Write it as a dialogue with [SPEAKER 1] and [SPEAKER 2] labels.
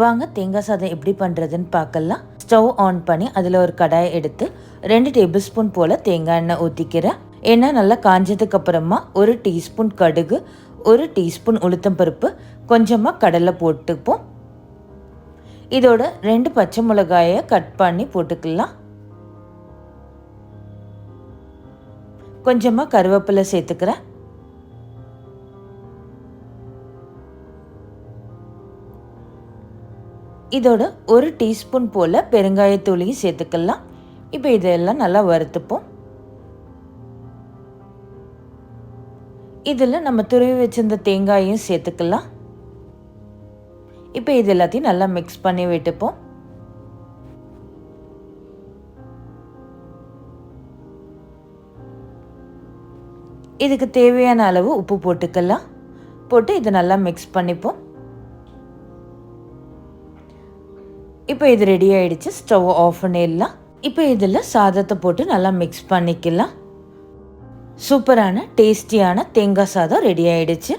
[SPEAKER 1] வாங்க தேங்காய் சாதம் எப்படி பண்ணுறதுன்னு பார்க்கலாம். ஸ்டவ் ஆன் பண்ணி அதில் ஒரு கடாயை எடுத்து 2 டேபிள் ஸ்பூன் போல் தேங்காய் எண்ணெய் ஊற்றிக்கிறேன். எண்ணெய் நல்லா காஞ்சதுக்கு அப்புறமா 1 டீஸ்பூன் கடுகு, 1 டீஸ்பூன் உளுத்தம் பருப்பு, கொஞ்சமாக கடலை போட்டுப்போம். இதோட 2 பச்சை மிளகாயை கட் பண்ணி போட்டுக்கலாம். கொஞ்சமாக கருவேப்பிலை சேர்த்துக்கிறேன். இதோட 1 டீஸ்பூன் போல் பெருங்காயத்தூளையும் சேர்த்துக்கலாம். இப்போ இதெல்லாம் நல்லா வறுத்துப்போம். இதில் நம்ம துருவி வச்சிருந்த தேங்காயையும் சேர்த்துக்கலாம். இப்போ இது எல்லாத்தையும் நல்லா மிக்ஸ் பண்ணி விட்டுப்போம். இதுக்கு தேவையான அளவு உப்பு போட்டுக்கலாம். போட்டு இதை நல்லா மிக்ஸ் பண்ணிப்போம். இப்போ இது ரெடி ஆயிடுச்சு. ஸ்டவ் ஆஃப் பண்ணிடலாம். இப்போ இதில் சாதத்தை போட்டு நல்லா மிக்ஸ் பண்ணிக்கலாம். சூப்பரான டேஸ்டியான தேங்காய் சாதம் ரெடி ஆயிடுச்சு.